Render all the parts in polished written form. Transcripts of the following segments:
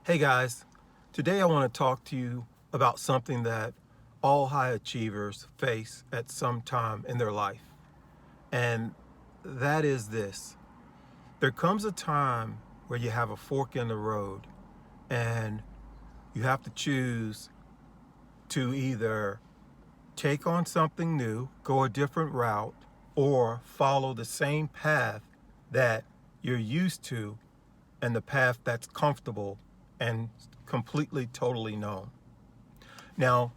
Hey guys, today I want to talk to you about something that all high achievers face at some time in their life. And that is this. There comes a time where you have a fork in the road and you have to choose to either take on something new, go a different route, or follow the same path that you're used to and the path that's comfortable and completely, totally known. Now,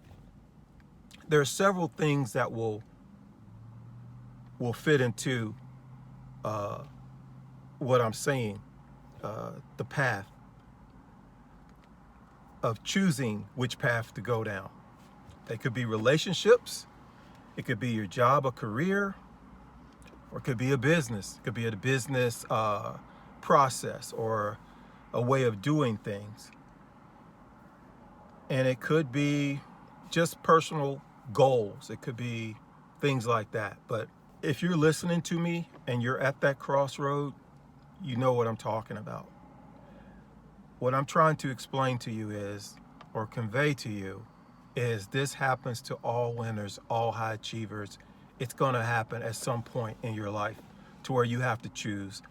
there are several things that will fit into uh, what I'm saying, the path of choosing which path to go down. They could be relationships, it could be your job or career, or it could be a business. It could be a business process or a way of doing things. And it could be just personal goals. It could be things like that. But if you're listening to me and you're at that crossroad, you know what I'm talking about. What I'm trying to explain to you is, or convey to you, is this happens to all winners, all high achievers. It's going to happen at some point in your life to where you have to choose,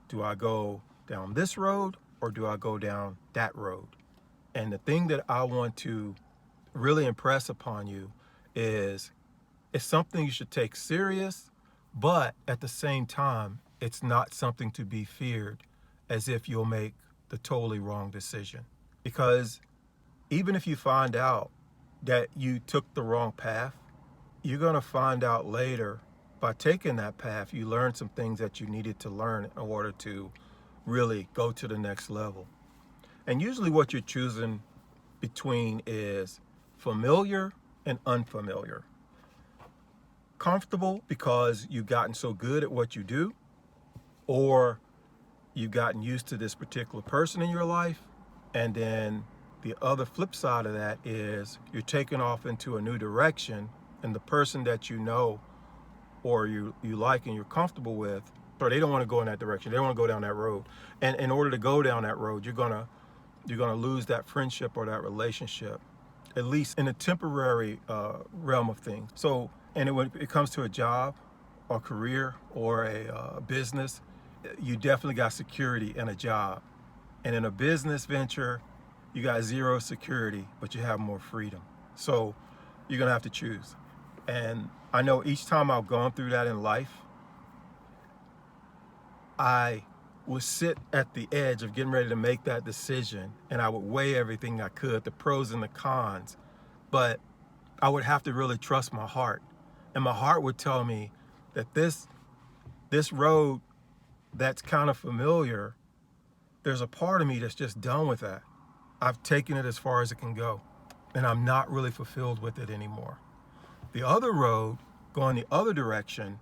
do I go down this road or do I go down that road? And the thing that I want to really impress upon you is it's something you should take serious, but at the same time, it's not something to be feared as if you'll make the totally wrong decision. Because even if you find out that you took the wrong path, you're going to find out later by taking that path, you learned some things that you needed to learn in order to really go to the next level. And usually what you're choosing between is familiar and unfamiliar. Comfortable because you've gotten so good at what you do, or you've gotten used to this particular person in your life. And then the other flip side of that is you're taking off into a new direction, and the person that you know or you like and you're comfortable with, or they don't want to go in that direction. They don't want to go down that road. And in order to go down that road, you're gonna lose that friendship or that relationship, at least in a temporary realm of things. So, and when it comes to a job or career or a business, you definitely got security in a job. And in a business venture, you got zero security, but you have more freedom. So you're gonna have to choose. And I know each time I've gone through that in life, I would sit at the edge of getting ready to make that decision, and I would weigh everything I could, the pros and the cons. But I would have to really trust my heart. And my heart would tell me that this road that's kind of familiar, there's a part of me that's just done with that. I've taken it as far as it can go, and I'm not really fulfilled with it anymore. The other road, going the other direction,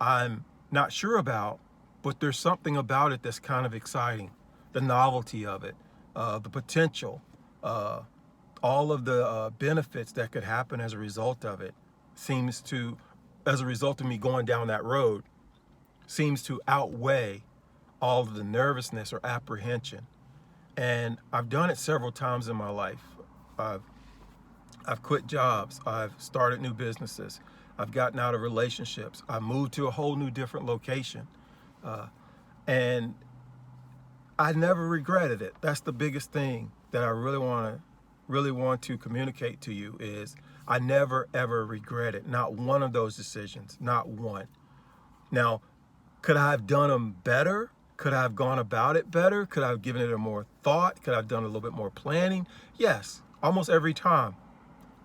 I'm not sure about, but there's something about it that's kind of exciting. The novelty of it, the potential, all of the benefits that could happen as a result of it seems to, as a result of me going down that road, seems to outweigh all of the nervousness or apprehension. And I've done it several times in my life. I've quit jobs. I've started new businesses. I've gotten out of relationships. I moved to a whole new different location. And I never regretted it. That's the biggest thing that I really want to communicate to you is I never ever regret it. Not one of those decisions, not one. Now, could I have done them better? Could I have gone about it better? Could I have given it a more thought? Could I have done a little bit more planning? Yes, almost every time.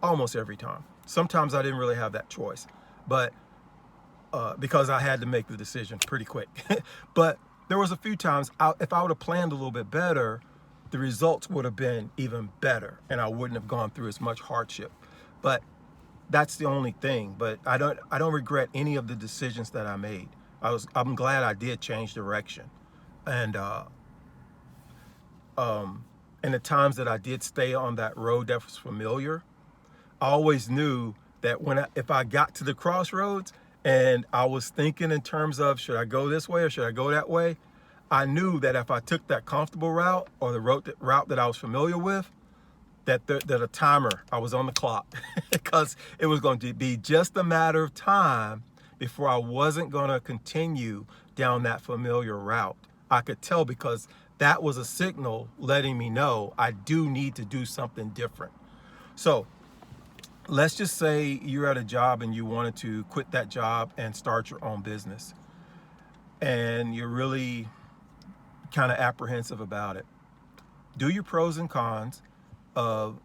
Almost every time. Sometimes I didn't really have that choice, but because I had to make the decision pretty quick. But there was a few times, if I would have planned a little bit better, the results would have been even better, and I wouldn't have gone through as much hardship. But that's the only thing. But I don't regret any of the decisions that I made. I'm glad I did change direction, and the times that I did stay on that road that was familiar, I always knew that if I got to the crossroads and I was thinking in terms of should I go this way or should I go that way, I knew that if I took that comfortable route or the route that I was familiar with, that a timer, I was on the clock because it was going to be just a matter of time before I wasn't going to continue down that familiar route. I could tell because that was a signal letting me know I do need to do something different. So let's just say you're at a job and you wanted to quit that job and start your own business. And you're really kind of apprehensive about it. Do your pros and cons of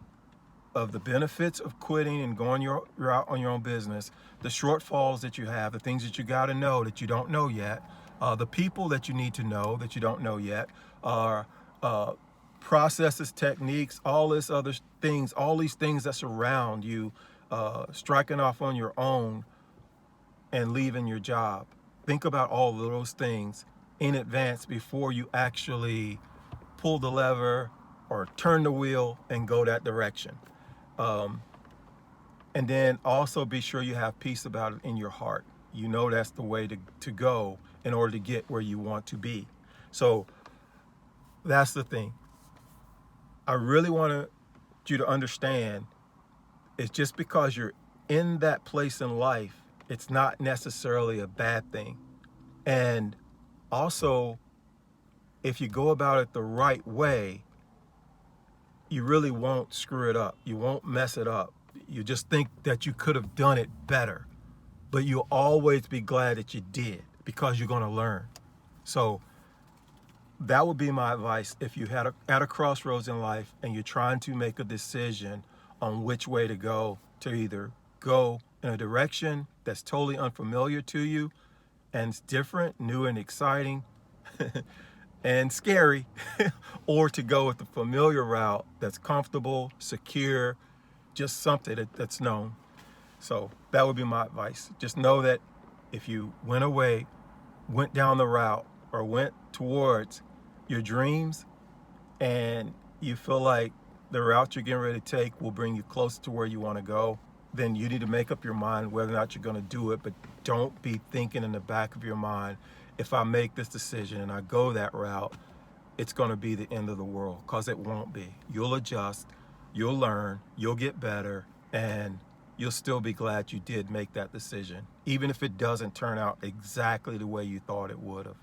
the benefits of quitting and going your route on your own business, the shortfalls that you have, the things that you got to know that you don't know yet, the people that you need to know that you don't know yet, processes, techniques, all this other things, all these things that surround you, striking off on your own and leaving your job. Think about all of those things in advance before you actually pull the lever or turn the wheel and go that direction. And then also be sure you have peace about it in your heart. You know that's the way to go in order to get where you want to be. So that's the thing. I really want you to understand it's just because you're in that place in life, it's not necessarily a bad thing. And also, if you go about it the right way, you really won't screw it up. You won't mess it up. You just think that you could have done it better, but you'll always be glad that you did because you're going to learn. So that would be my advice if you had at a crossroads in life and you're trying to make a decision on which way to go, to either go in a direction that's totally unfamiliar to you and it's different, new and exciting and scary, or to go with the familiar route that's comfortable, secure, just something that's known. So that would be my advice. Just know that if you went down the route or went towards your dreams and you feel like the route you're getting ready to take will bring you closer to where you want to go, then you need to make up your mind whether or not you're going to do it. But don't be thinking in the back of your mind, if I make this decision and I go that route, it's going to be the end of the world, because it won't be. You'll adjust, you'll learn, you'll get better, and you'll still be glad you did make that decision, even if it doesn't turn out exactly the way you thought it would have.